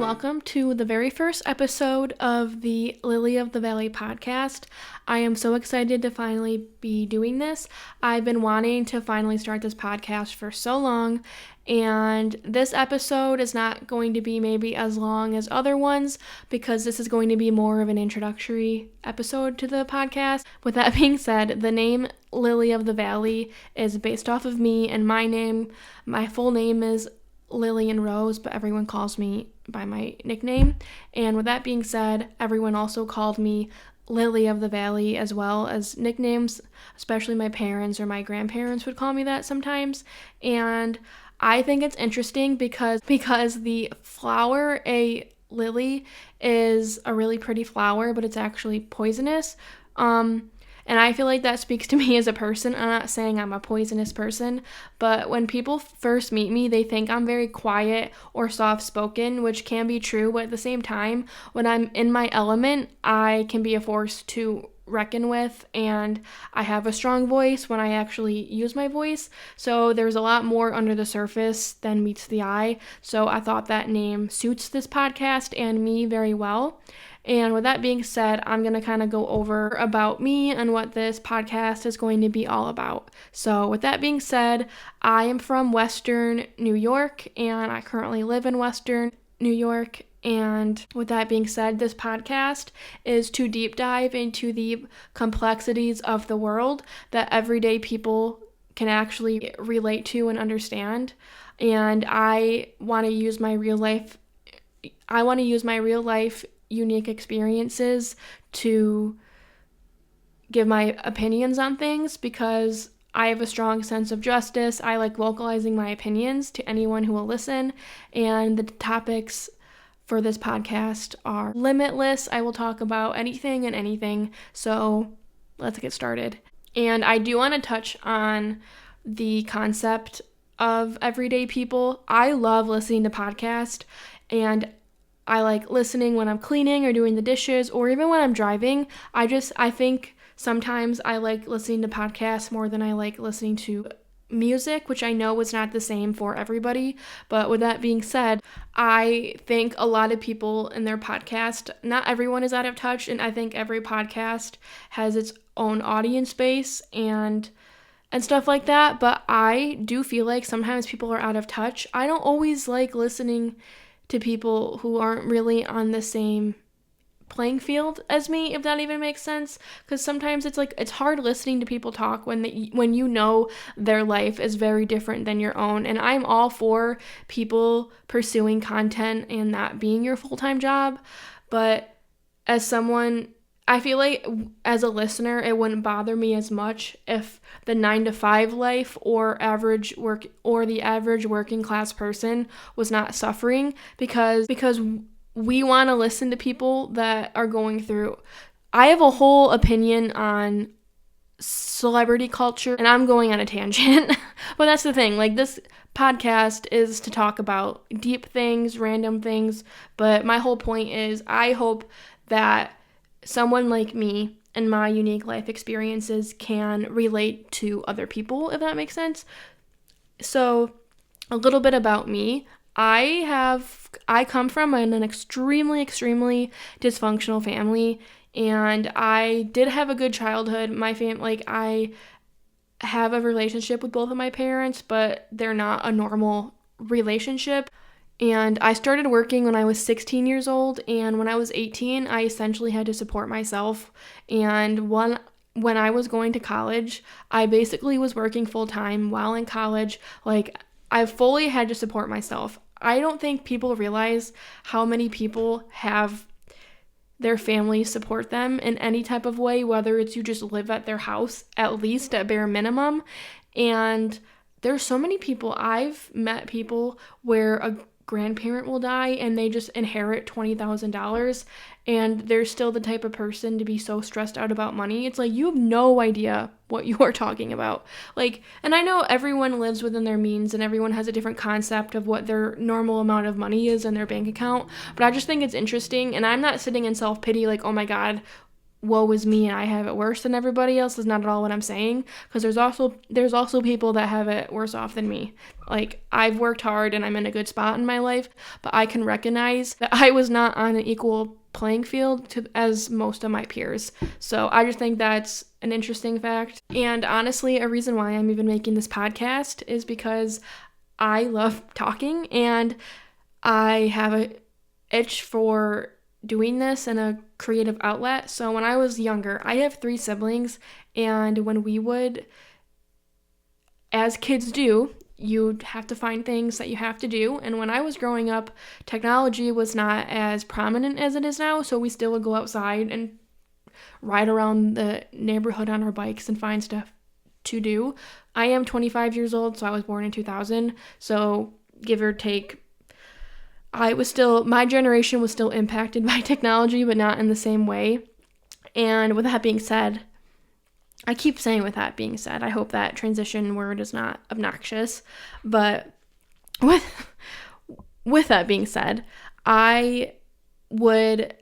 welcome to the very first episode of the Lily of the Valley podcast. I am so excited to finally be doing this. I've been wanting to finally start this podcast for so long, and this episode is not going to be maybe as long as other ones because this is going to be more of an introductory episode to the podcast. With that being said, the name Lily of the Valley is based off of me and my name. My full name is Lily and Rose, but everyone calls me by my nickname. And with that being said, everyone also called me Lily of the Valley as well as nicknames, especially my parents or my grandparents would call me that sometimes. And I think it's interesting because the flower, a lily, is a really pretty flower, but it's actually poisonous. And I feel like that speaks to me as a person. I'm not saying I'm a poisonous person, but when people first meet me, they think I'm very quiet or soft-spoken, which can be true, but at the same time, when I'm in my element, I can be a force to reckon with, and I have a strong voice when I actually use my voice, so there's a lot more under the surface than meets the eye, so I thought that name suits this podcast and me very well. And with that being said, I'm going to kind of go over about me and what this podcast is going to be all about. So with that being said, I am from Western New York, and I currently live in Western New York. And with that being said, this podcast is to deep dive into the complexities of the world that everyday people can actually relate to and understand. And I want to use my real life unique experiences to give my opinions on things because I have a strong sense of justice. I like vocalizing my opinions to anyone who will listen, and the topics for this podcast are limitless. I will talk about anything and anything, so let's get started. And I do want to touch on the concept of everyday people. I love listening to podcasts, and I like listening when I'm cleaning or doing the dishes or even when I'm driving. I think sometimes I like listening to podcasts more than I like listening to music, which I know is not the same for everybody. But with that being said, I think a lot of people in their podcast, not everyone is out of touch, and I think every podcast has its own audience base and stuff like that. But I do feel like sometimes people are out of touch. I don't always like listening to people who aren't really on the same playing field as me, if that even makes sense, because sometimes it's hard listening to people talk when you know their life is very different than your own. And I'm all for people pursuing content and that being your full-time job, but as someone, I feel like as a listener, it wouldn't bother me as much if the 9-to-5 life or the average working class person was not suffering because we want to listen to people that are going through. I have a whole opinion on celebrity culture, and I'm going on a tangent, but that's the thing. Like, this podcast is to talk about deep things, random things, but my whole point is I hope that someone like me and my unique life experiences can relate to other people, if that makes sense. So, a little bit about me. I come from an extremely, extremely dysfunctional family, and I did have a good childhood. I have a relationship with both of my parents, but they're not a normal relationship. And I started working when I was 16 years old, and when I was 18, I essentially had to support myself. And when I was going to college, I basically was working full-time while in college. Like, I fully had to support myself. I don't think people realize how many people have their family support them in any type of way, whether it's you just live at their house, at least at bare minimum. And there's so many people, I've met people where a grandparent will die and they just inherit $20,000 and they're still the type of person to be so stressed out about money. It's like, you have no idea what you are talking about. Like, and I know everyone lives within their means and everyone has a different concept of what their normal amount of money is in their bank account, but I just think it's interesting. And I'm not sitting in self-pity like, oh my God, woe is me and I have it worse than everybody else is not at all what I'm saying, because there's also people that have it worse off than me. Like, I've worked hard and I'm in a good spot in my life, but I can recognize that I was not on an equal playing field as most of my peers. So I just think that's an interesting fact. And honestly, a reason why I'm even making this podcast is because I love talking and I have a itch for doing this in a creative outlet. So when I was younger, I have 3 siblings, and when we would, as kids do, you'd have to find things that you have to do. And when I was growing up, technology was not as prominent as it is now, so we still would go outside and ride around the neighborhood on our bikes and find stuff to do. I am 25 years old, so I was born in 2000, so give or take, my generation was still impacted by technology, but not in the same way. And with that being said, I keep saying with that being said, I hope that transition word is not obnoxious, but with that being said, I would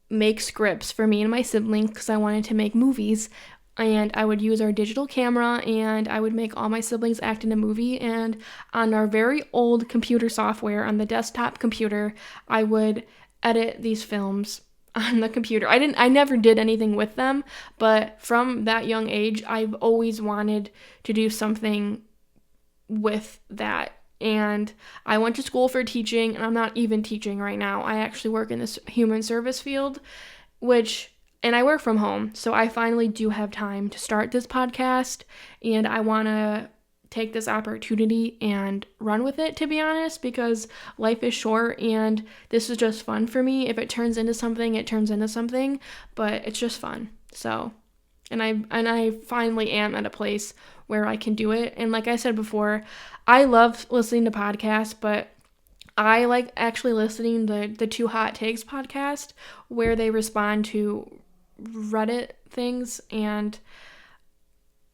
make scripts for me and my siblings because I wanted to make movies, and I would use our digital camera and I would make all my siblings act in a movie, and on our very old computer software, on the desktop computer, I would edit these films on the computer. I never did anything with them, but from that young age, I've always wanted to do something with that. And I went to school for teaching, and I'm not even teaching right now. I actually work in this human service field, and I work from home, so I finally do have time to start this podcast, and I want to take this opportunity and run with it, to be honest, because life is short and this is just fun for me. If it turns into something, it turns into something, but it's just fun. So, and I finally am at a place where I can do it. And like I said before, I love listening to podcasts, but I like actually listening to the Two Hot Takes podcast, where they respond to Reddit things, and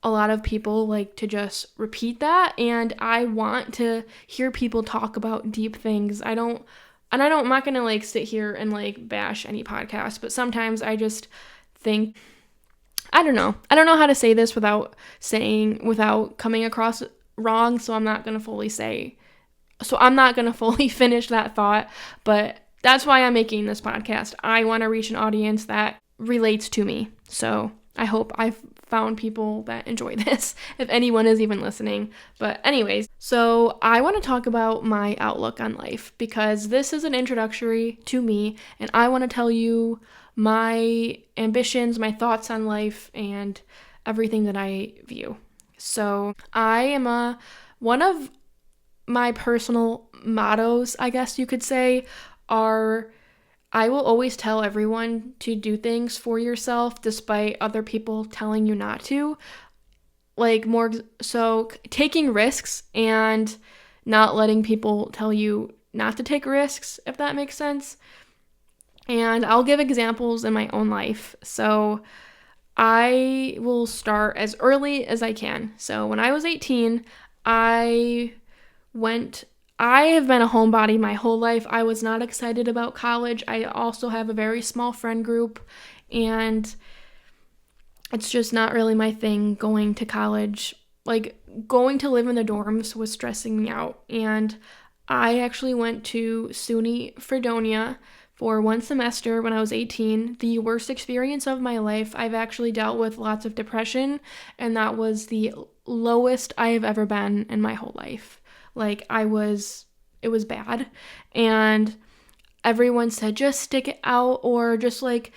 a lot of people like to just repeat that, and I want to hear people talk about deep things. I'm not gonna like sit here and like bash any podcast, but sometimes I just think, I don't know how to say this without coming across wrong, so I'm not gonna fully finish that thought, but that's why I'm making this podcast. I want to reach an audience that relates to me, so I hope I've found people that enjoy this, if anyone is even listening. But anyways, so I want to talk about my outlook on life, because this is an introductory to me, and I want to tell you my ambitions, my thoughts on life, and everything that I view. So one of my personal mottos, I guess you could say, are I will always tell everyone to do things for yourself despite other people telling you not to. So taking risks and not letting people tell you not to take risks, if that makes sense. And I'll give examples in my own life. So I will start as early as I can. So when I was 18, I have been a homebody my whole life. I was not excited about college. I also have a very small friend group, and it's just not really my thing going to college. Like, going to live in the dorms was stressing me out, and I actually went to SUNY Fredonia for 1 semester when I was 18. The worst experience of my life. I've actually dealt with lots of depression, and that was the lowest I have ever been in my whole life. Like, it was bad, and everyone said, just stick it out, or just like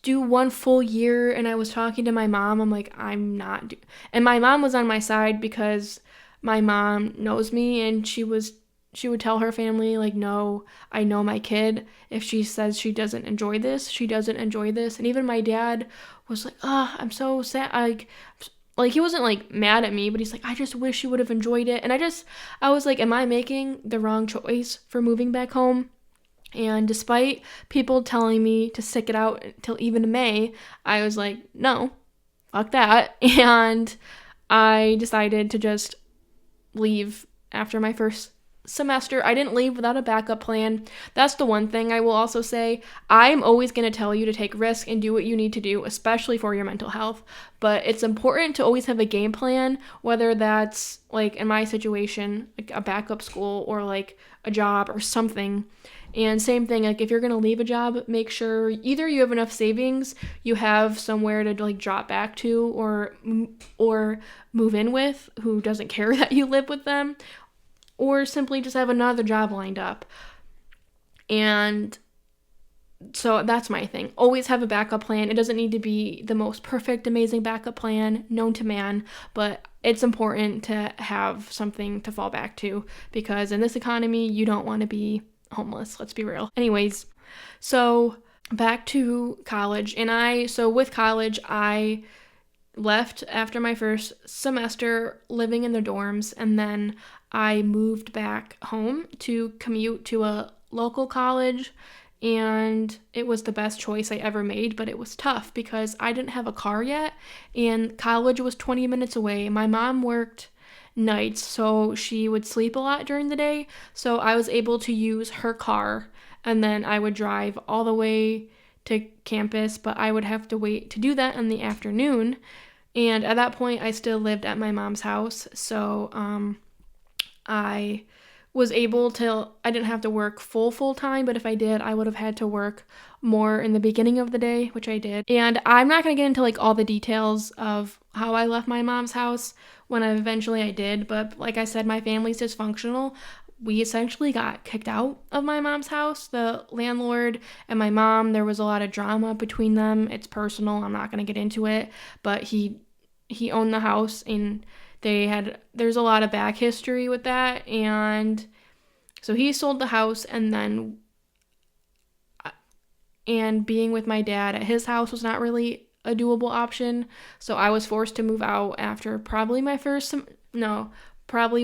do 1 full year, and I was talking to my mom, I'm like, I'm not, and my mom was on my side because my mom knows me, and she would tell her family, like, no, I know my kid, if she says she doesn't enjoy this, she doesn't enjoy this. And even my dad was like, I'm so sad, like, he wasn't, like, mad at me, but he's like, I just wish you would have enjoyed it. And I was like, am I making the wrong choice for moving back home? And despite people telling me to stick it out until even May, I was like, no, fuck that. And I decided to just leave after my first semester, I didn't leave without a backup plan. That's the one thing I will also say. I'm always going to tell you to take risks and do what you need to do, especially for your mental health. But it's important to always have a game plan, whether that's like in my situation, like a backup school or like a job or something. And same thing, like if you're going to leave a job, make sure either you have enough savings, you have somewhere to like drop back to or move in with who doesn't care that you live with them, or simply just have another job lined up. And so that's my thing. Always have a backup plan. It doesn't need to be the most perfect, amazing backup plan known to man, but it's important to have something to fall back to because in this economy, you don't want to be homeless. Let's be real. Anyways, so back to college. So with college, I left after my first semester living in the dorms, and then I moved back home to commute to a local college, and it was the best choice I ever made, but it was tough because I didn't have a car yet, and college was 20 minutes away. My mom worked nights, so she would sleep a lot during the day, so I was able to use her car, and then I would drive all the way to campus, but I would have to wait to do that in the afternoon. And at that point, I still lived at my mom's house, so I was able to, I didn't have to work full time, but if I did, I would have had to work more in the beginning of the day, which I did. And I'm not going to get into like all the details of how I left my mom's house when I did, but like I said, my family's dysfunctional. We essentially got kicked out of my mom's house. The landlord and my mom, there was a lot of drama between them. It's personal. I'm not going to get into it, but he owned the house, and there's a lot of back history with that, and so he sold the house, and being with my dad at his house was not really a doable option, so I was forced to move out after probably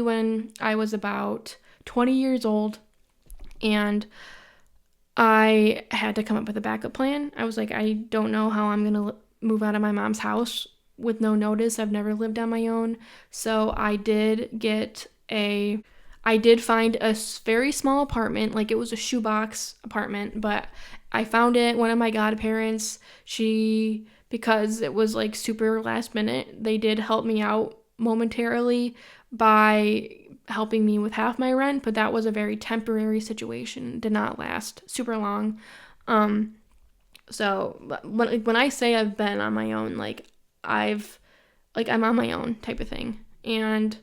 when I was about 20 years old, and I had to come up with a backup plan. I was like, I don't know how I'm going to move out of my mom's house with no notice. I've never lived on my own. So I did find a very small apartment, like it was a shoebox apartment, but I found it. One of my godparents, because it was like super last minute, they did help me out momentarily by helping me with half my rent, but that was a very temporary situation. It did not last super long. So when I say I've been on my own, I'm on my own type of thing. And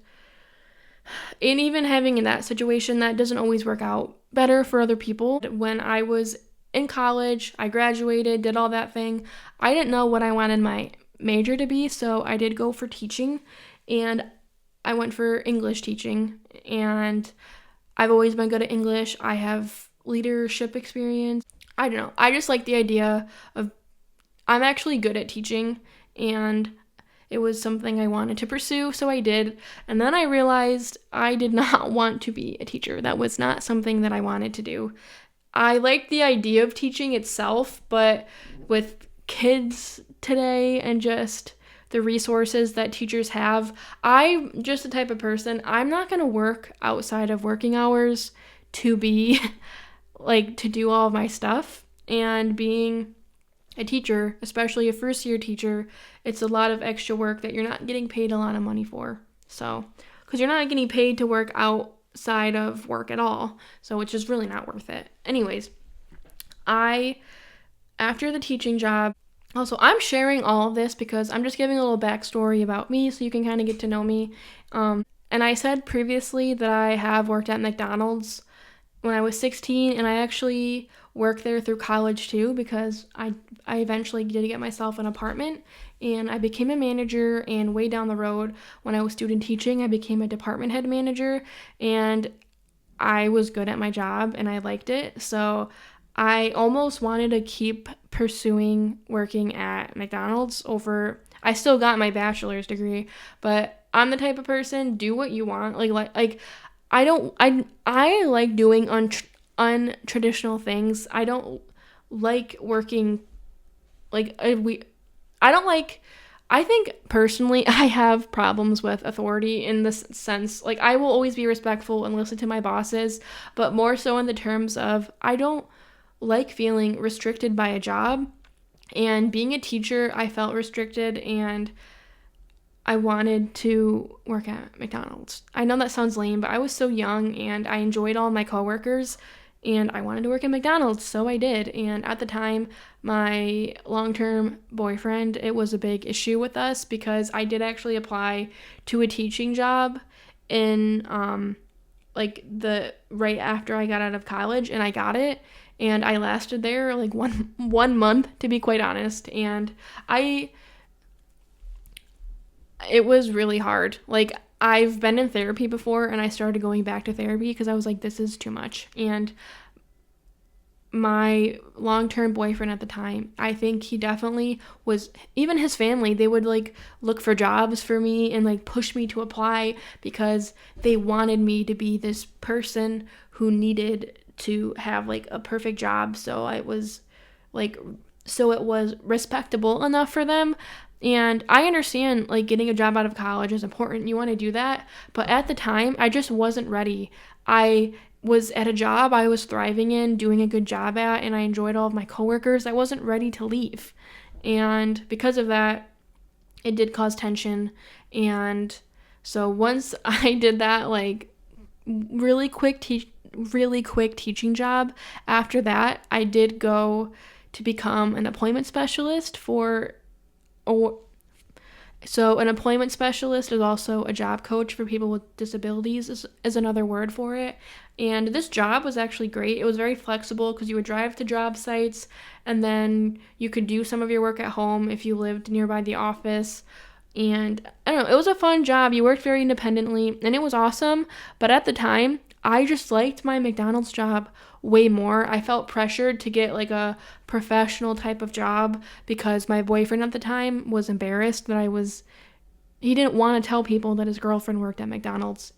even having in that situation, that doesn't always work out better for other people. When I was in college, I graduated, did all that thing. I didn't know what I wanted my major to be, so I did go for teaching, and I went for English teaching, and I've always been good at English. I have leadership experience. I don't know. I just like the idea of I'm actually good at teaching, and it was something I wanted to pursue, so I did. And then I realized I did not want to be a teacher. That was not something that I wanted to do. I like the idea of teaching itself, but with kids today and just the resources that teachers have, I'm just the type of person, I'm not going to work outside of working hours to be to do all of my stuff. And being a teacher, especially a first year teacher, it's a lot of extra work that you're not getting paid a lot of money for. So, because you're not getting paid to work outside of work at all, so it's just really not worth it. Anyways, after the teaching job, also, I'm sharing all of this because I'm just giving a little backstory about me so you can kind of get to know me. And I said previously that I have worked at McDonald's when I was 16, and I actually worked there through college too because I eventually did get myself an apartment, and I became a manager, and way down the road when I was student teaching, I became a department head manager, and I was good at my job and I liked it. So I almost wanted to keep pursuing working at McDonald's I still got my bachelor's degree, but I'm the type of person, do what you want. I like doing untraditional things. I don't like working I don't like I think personally I have problems with authority in this sense. Like, I will always be respectful and listen to my bosses, but more so in the terms of I don't like feeling restricted by a job. And being a teacher, I felt restricted and I wanted to work at McDonald's. I know that sounds lame, but I was so young and I enjoyed all my coworkers and I wanted to work at McDonald's, so I did. And at the time, my long-term boyfriend, it was a big issue with us because I did actually apply to a teaching job in like the right after I got out of college, and I got it, and I lasted there like one month, to be quite honest. And I it was really hard. Like, I've been in therapy before and I started going back to therapy because I was like, this is too much. And my long-term boyfriend at the time, I think he definitely was, even his family, they would like look for jobs for me and like push me to apply because they wanted me to be this person who needed to have like a perfect job. So it was respectable enough for them. And I understand like getting a job out of college is important. You want to do that. But at the time, I just wasn't ready. I was at a job I was thriving in, doing a good job at, and I enjoyed all of my coworkers. I wasn't ready to leave. And because of that, it did cause tension. And so once I did that like really quick teaching job, after that, I did go to become an employment specialist so an employment specialist is also a job coach for people with disabilities is another word for it. And this job was actually great. It was very flexible because you would drive to job sites and then you could do some of your work at home if you lived nearby the office. And I don't know, it was a fun job. You worked very independently and it was awesome. But at the time, I just liked my McDonald's job way more. I felt pressured to get like a professional type of job because my boyfriend at the time was embarrassed that he didn't want to tell people that his girlfriend worked at McDonald's.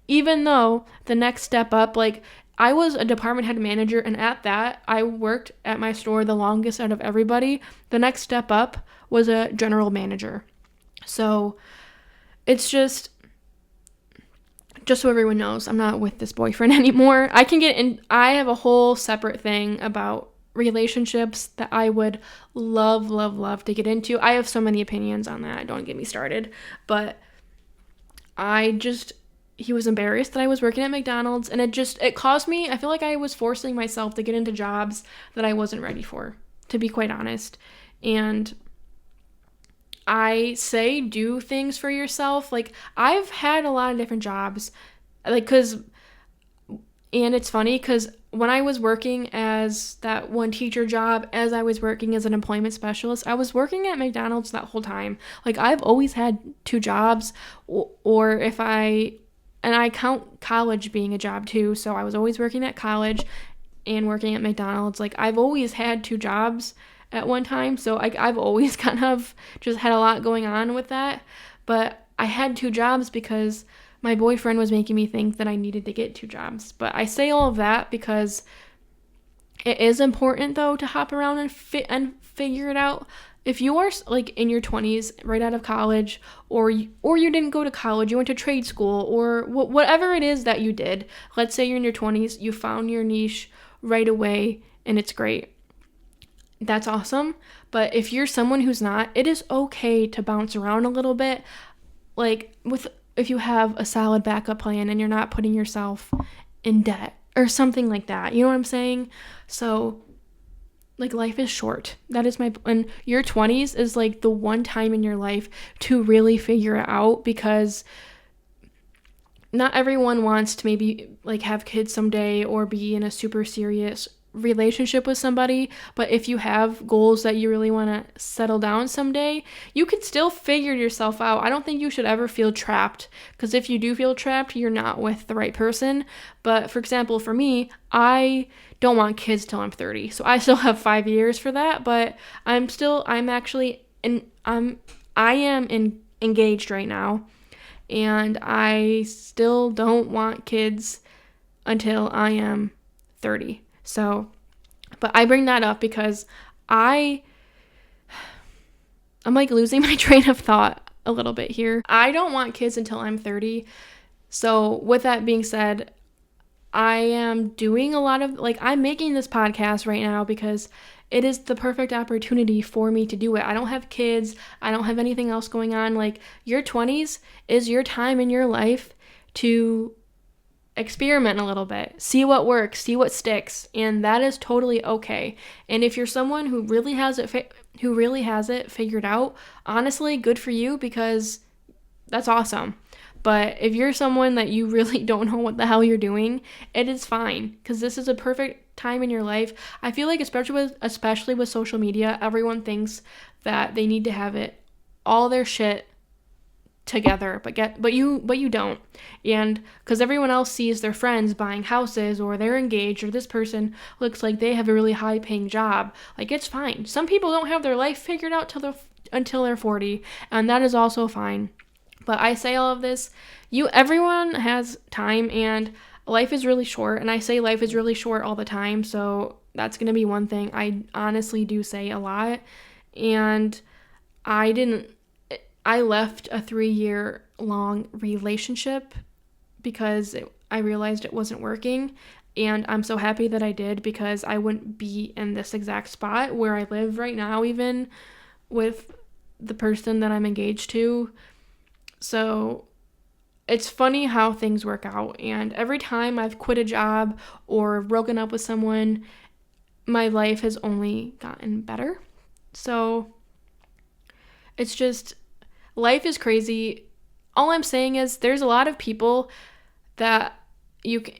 Even though the next step up, like I was a department head manager and at that, I worked at my store the longest out of everybody. The next step up was a general manager. So it's just so everyone knows, I'm not with this boyfriend anymore. I have a whole separate thing about relationships that I would love to get into. I have so many opinions on that. Don't get me started. But he was embarrassed that I was working at McDonald's, and it caused me, I feel like I was forcing myself to get into jobs that I wasn't ready for, to be quite honest. And I say do things for yourself. Like, I've had a lot of different jobs, and it's funny because when I was working as that one teacher job, as I was working as an employment specialist, I was working at McDonald's that whole time. Like, I've always had two jobs, or I count college being a job too, so I was always working at college and working at McDonald's. Like, I've always had two jobs at one time, so I've always kind of just had a lot going on with that. But I had two jobs because my boyfriend was making me think that I needed to get two jobs. But I say all of that because it is important, though, to hop around and figure it out. If you are like in your 20s, right out of college, or you didn't go to college, you went to trade school, or whatever it is that you did, let's say you're in your 20s, you found your niche right away, and it's great. That's awesome. But if you're someone who's not, it is okay to bounce around a little bit. Like, if you have a solid backup plan and you're not putting yourself in debt or something like that. You know what I'm saying? So, like, life is short. And your 20s is like the one time in your life to really figure it out, because not everyone wants to maybe like have kids someday or be in a super serious relationship with somebody. But if you have goals that you really want to settle down someday, you can still figure yourself out. I don't think you should ever feel trapped, because if you do feel trapped, you're not with the right person. But for example, for me, I don't want kids till I'm 30, so I still have 5 years for that. But I am engaged right now, and I still don't want kids until I am 30. So, but I bring that up because I I'm like losing my train of thought a little bit here. I don't want kids until I'm 30. So with that being said, I am doing a lot of, like, I'm making this podcast right now because it is the perfect opportunity for me to do it. I don't have kids. I don't have anything else going on. Like, your 20s is your time in your life to experiment a little bit, see what works, see what sticks, and that is totally okay. And if you're someone who really has it figured out, honestly, good for you, because that's awesome. But if you're someone that you really don't know what the hell you're doing, it is fine, because this is a perfect time in your life. I feel like especially with social media, everyone thinks that they need to have it all their shit together, but you don't. And because everyone else sees their friends buying houses, or they're engaged, or this person looks like they have a really high paying job, like, it's fine. Some people don't have their life figured out until they're 40, and that is also fine. But I say all of this, everyone has time, and life is really short, and I say life is really short all the time, so that's going to be one thing I honestly do say a lot. And I left a 3-year long relationship because I realized it wasn't working, and I'm so happy that I did, because I wouldn't be in this exact spot where I live right now, even with the person that I'm engaged to. So it's funny how things work out, and every time I've quit a job or broken up with someone, my life has only gotten better. So it's just, life is crazy. All I'm saying is there's a lot of people that you can,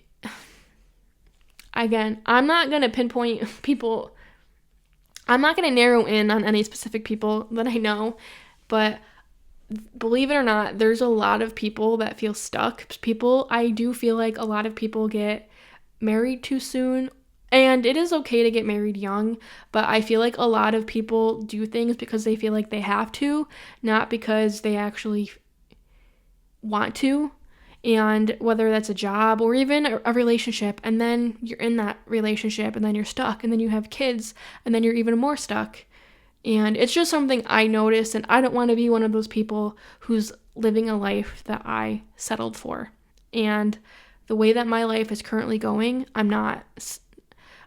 again, I'm not going to pinpoint people. I'm not going to narrow in on any specific people that I know, but believe it or not, there's a lot of people that feel stuck. I do feel like a lot of people get married too soon, and it is okay to get married young, but I feel like a lot of people do things because they feel like they have to, not because they actually want to. And whether that's a job or even a relationship, and then you're in that relationship, and then you're stuck, and then you have kids, and then you're even more stuck. And it's just something I noticed, and I don't want to be one of those people who's living a life that I settled for. And the way that my life is currently going, I'm not.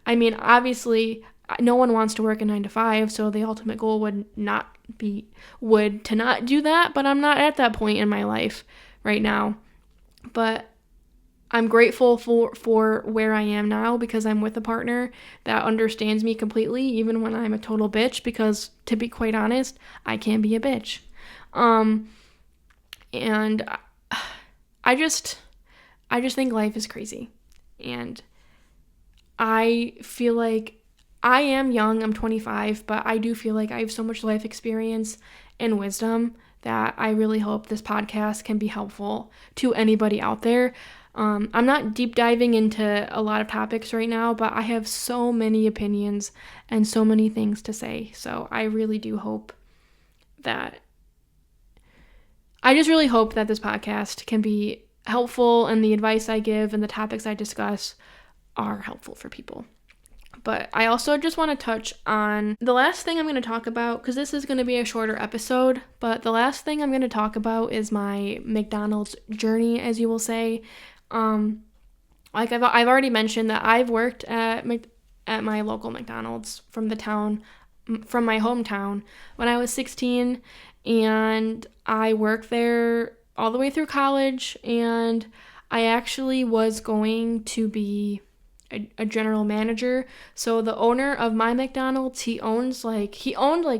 I mean, obviously, no one wants to work a 9 to 5, so the ultimate goal would to not do that, but I'm not at that point in my life right now. But I'm grateful for where I am now, because I'm with a partner that understands me completely, even when I'm a total bitch, because to be quite honest, I can be a bitch. And I just think life is crazy. And I feel like I am young, I'm 25, but I do feel like I have so much life experience and wisdom that I really hope this podcast can be helpful to anybody out there. I'm not deep diving into a lot of topics right now, but I have so many opinions and so many things to say. So I really do hope that, I just really hope that this podcast can be helpful, and the advice I give and the topics I discuss are helpful for people. But I also just want to touch on the last thing I'm going to talk about, because this is going to be a shorter episode, but the last thing I'm going to talk about is my McDonald's journey, as you will say. Like I've already mentioned that I've worked at my local McDonald's from my hometown when I was 16, and I worked there all the way through college, and I actually was going to be a general manager. So the owner of my McDonald's, he owned like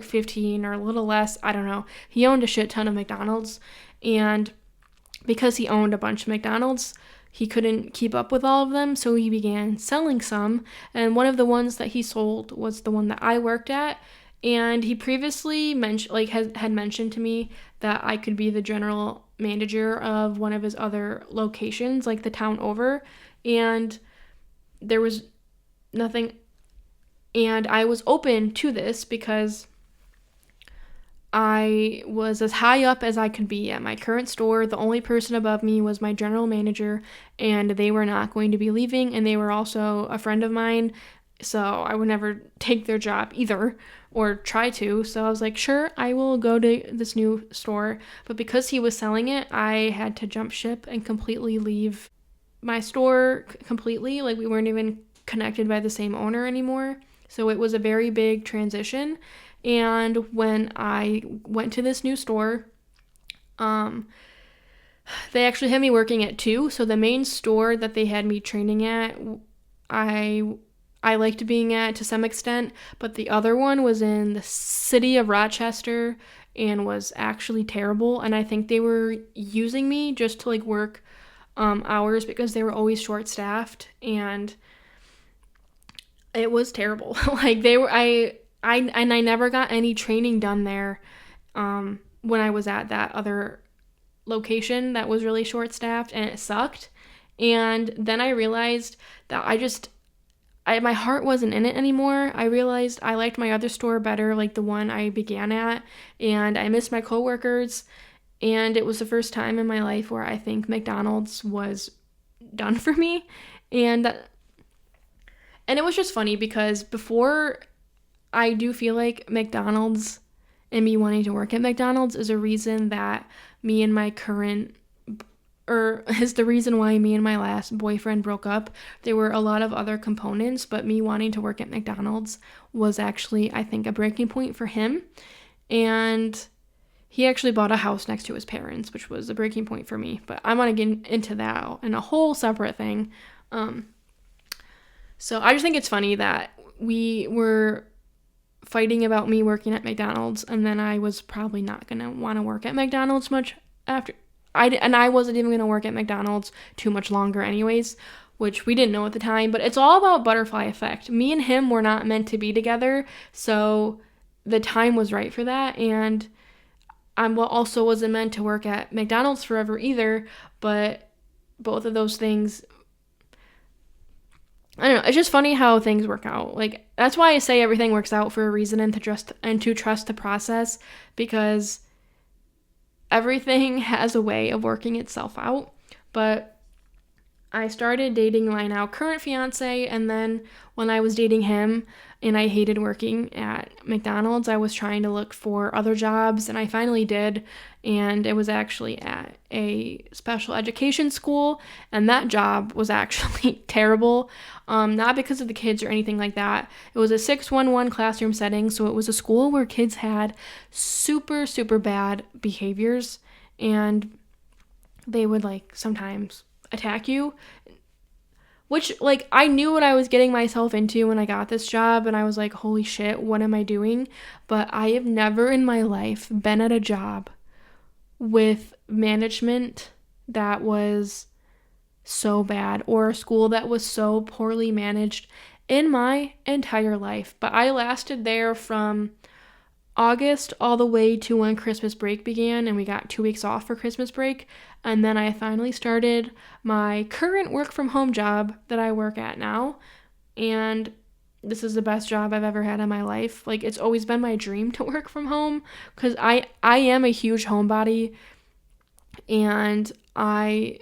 15 or a little less, I don't know. He owned a shit ton of McDonald's, and because he owned a bunch of McDonald's, he couldn't keep up with all of them, so he began selling some, and one of the ones that he sold was the one that I worked at. And he previously had mentioned to me that I could be the general manager of one of his other locations, like the town over, and there was nothing, and I was open to this because I was as high up as I could be at my current store. The only person above me was my general manager, and they were not going to be leaving, and they were also a friend of mine. So I would never take their job either or try to. So I was like, sure, I will go to this new store. But because he was selling it, I had to jump ship and completely leave my store completely. Like, we weren't even connected by the same owner anymore. So it was a very big transition. And when I went to this new store, they actually had me working at two. So the main store that they had me training at, I liked being at to some extent, but the other one was in the city of Rochester and was actually terrible. And I think they were using me just to like work hours because they were always short staffed, and it was terrible. Like, they were I never got any training done there when I was at that other location that was really short staffed, and it sucked. And then I realized that my heart wasn't in it anymore. I realized I liked my other store better, like the one I began at, and I missed my coworkers. And it was the first time in my life where I think McDonald's was done for me. And and it was just funny because before, I do feel like McDonald's and me wanting to work at McDonald's is a reason that me and my current or is the reason why me and my last boyfriend broke up. There were a lot of other components, but me wanting to work at McDonald's was actually, I think, a breaking point for him. And he actually bought a house next to his parents, which was a breaking point for me. But I'm going to get into that in a whole separate thing. So I just think it's funny that we were fighting about me working at McDonald's, and then I was probably not going to want to work at McDonald's much after. I wasn't even going to work at McDonald's too much longer anyways, which we didn't know at the time. But it's all about butterfly effect. Me and him were not meant to be together, so the time was right for that. And I also wasn't meant to work at McDonald's forever either, but both of those things, I don't know, it's just funny how things work out. Like, that's why I say everything works out for a reason, and to trust the process, because everything has a way of working itself out. But I started dating my now current fiance, and then when I was dating him and I hated working at McDonald's, I was trying to look for other jobs, and I finally did, and it was actually at a special education school, and that job was actually terrible, not because of the kids or anything like that. It was a 611 classroom setting, so it was a school where kids had super, super bad behaviors, and they would, like, sometimes attack you, which, like, I knew what I was getting myself into when I got this job, and I was like, holy shit, what am I doing? But I have never in my life been at a job with management that was so bad, or a school that was so poorly managed in my entire life. But I lasted there from August all the way to when Christmas break began, and we got 2 weeks off for Christmas break. And then I finally started my current work from home job that I work at now. And this is the best job I've ever had in my life. Like, it's always been my dream to work from home, because I am a huge homebody, and I've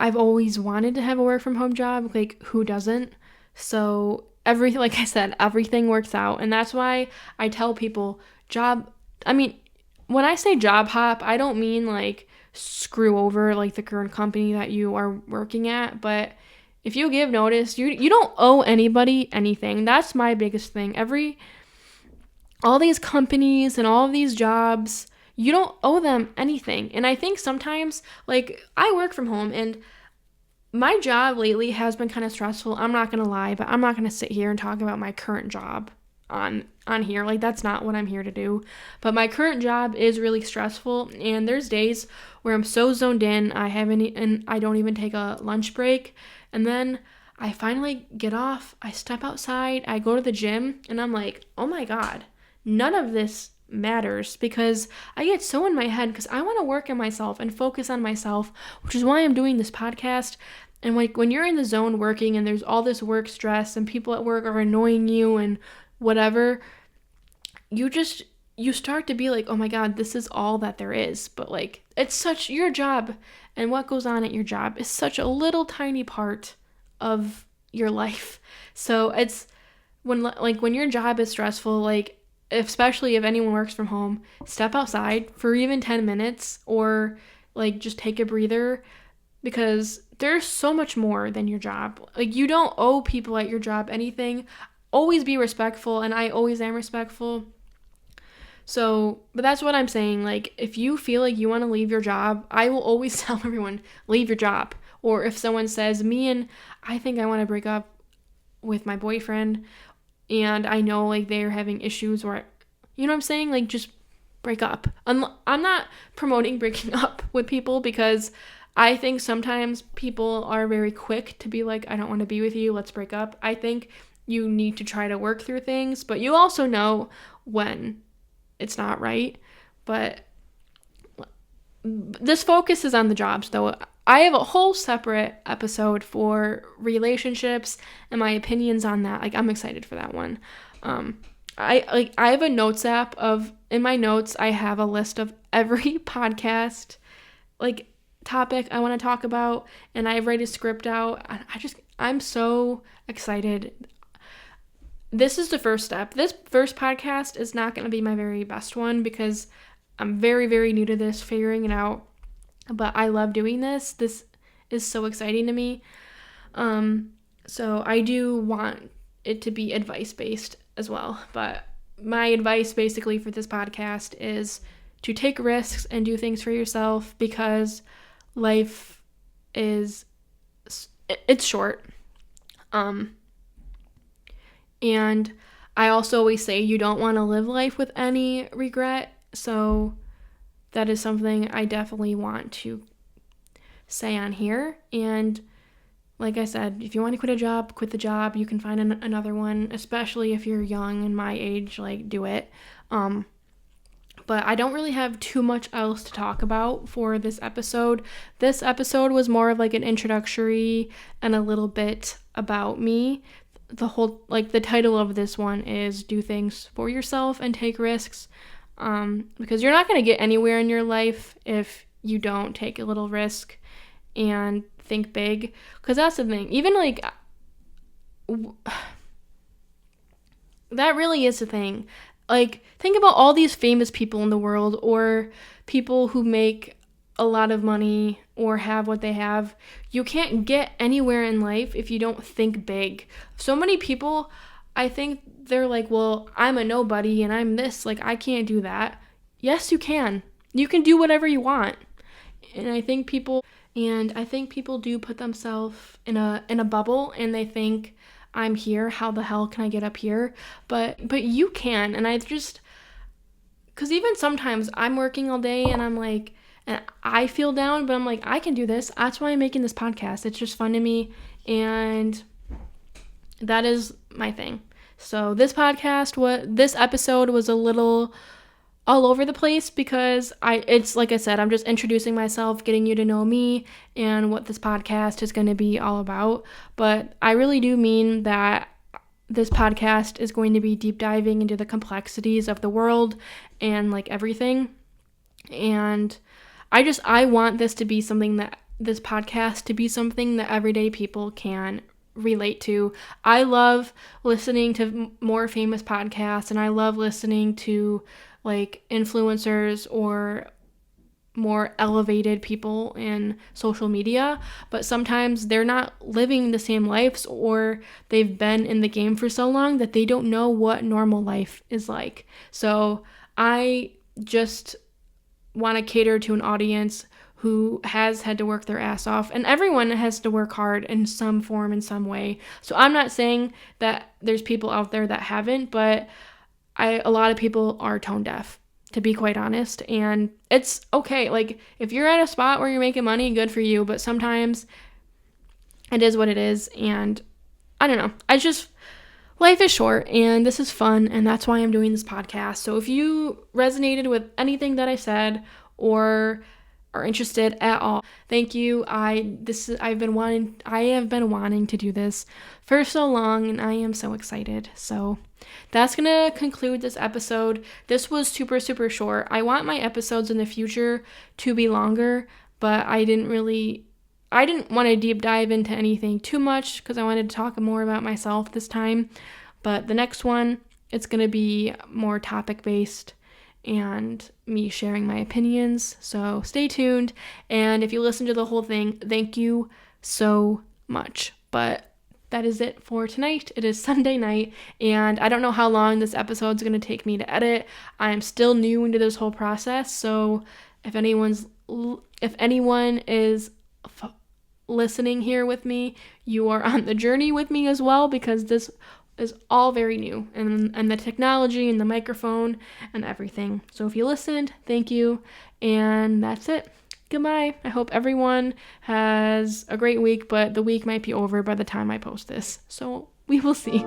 always wanted to have a work from home job. Like, who doesn't? So everything, like I said, everything works out. And that's why I tell people when I say job hop, I don't mean like screw over like the current company that you are working at, but if you give notice, you don't owe anybody anything. That's my biggest thing. All these companies and all of these jobs, you don't owe them anything. And I think sometimes, like, I work from home, and my job lately has been kind of stressful. I'm not going to lie, but I'm not going to sit here and talk about my current job on here. Like, that's not what I'm here to do. But my current job is really stressful, and there's days where I'm so zoned in, I don't even take a lunch break. And then I finally get off, I step outside, I go to the gym, and I'm like, oh my God, none of this matters, because I get so in my head because I want to work on myself and focus on myself, which is why I'm doing this podcast. And like, when you're in the zone working and there's all this work stress and people at work are annoying you and whatever, you start to be like, oh my God, this is all that there is. But like, it's such, your job and what goes on at your job is such a little tiny part of your life. So it's when your job is stressful, like especially if anyone works from home, step outside for even 10 minutes or like just take a breather, because there's so much more than your job. Like you don't owe people at your job anything. Always be respectful, and I always am respectful. So, but that's what I'm saying. Like, if you feel like you want to leave your job, I will always tell everyone, leave your job. Or if someone says, I think I want to break up with my boyfriend, and I know like they're having issues, or, you know what I'm saying? Like, just break up. I'm not promoting breaking up with people, because I think sometimes people are very quick to be like, I don't want to be with you, let's break up. I think you need to try to work through things, but you also know when it's not right. But this focus is on the jobs, though. I have a whole separate episode for relationships and my opinions on that. Like, I'm excited for that one. I have a notes app in my notes, I have a list of every podcast like topic I want to talk about, and I write a script out. I'm so excited. This is the first step. This first podcast is not going to be my very best one, because I'm very, very new to this, figuring it out. But I love doing this. This is so exciting to me. So I do want it to be advice-based as well. But my advice basically for this podcast is to take risks and do things for yourself, because life it's short. And I also always say you don't want to live life with any regret. So that is something I definitely want to say on here. And like I said, if you want to quit a job, quit the job. You can find another one, especially if you're young and my age, like do it. But I don't really have too much else to talk about for this episode. This episode was more of like an introductory and a little bit about me. The title of this one is Do Things for Yourself and Take Risks. Because you're not going to get anywhere in your life if you don't take a little risk and think big. Because that's the thing. Even like, that really is the thing. Like, think about all these famous people in the world, or people who make a lot of money or have what they have. You can't get anywhere in life if you don't think big. So many people, I think they're like, well, I'm a nobody and I'm this, like I can't do that. Yes, you can. You can do whatever you want. And I think people do put themselves in a bubble, and they think, I'm here, how the hell can I get up here? But you can. And because even sometimes I'm working all day and I'm like, and I feel down, but I'm like, I can do this. That's why I'm making this podcast. It's just fun to me, and that is my thing. So this episode was a little all over the place, because it's like I said, I'm just introducing myself, getting you to know me and what this podcast is going to be all about. But I really do mean that this podcast is going to be deep diving into the complexities of the world and like everything. And I want this podcast to be something that everyday people can relate to. I love listening to more famous podcasts, and I love listening to like influencers or more elevated people in social media, but sometimes they're not living the same lives, or they've been in the game for so long that they don't know what normal life is like. So I just want to cater to an audience who has had to work their ass off, and everyone has to work hard in some form, in some way. So I'm not saying that there's people out there that haven't, but a lot of people are tone deaf, to be quite honest, and it's okay. Like, if you're at a spot where you're making money, good for you, but sometimes it is what it is, and I don't know. Life is short, and this is fun, and that's why I'm doing this podcast. So if you resonated with anything that I said, or are interested at all, thank you. I have been wanting to do this for so long, and I am so excited. So that's gonna conclude this episode. This was super, super short. I want my episodes in the future to be longer, but I I didn't want to deep dive into anything too much because I wanted to talk more about myself this time. But the next one, it's going to be more topic based and me sharing my opinions. So stay tuned. And if you listen to the whole thing, thank you so much. But that is it for tonight. It is Sunday night, and I don't know how long this episode is going to take me to edit. I'm still new into this whole process, so if anyone is listening here with me, you are on the journey with me as well, because this is all very new, and the technology and the microphone and everything. So if you listened, thank you, and that's it. Goodbye. I hope everyone has a great week, but the week might be over by the time I post this. So we will see.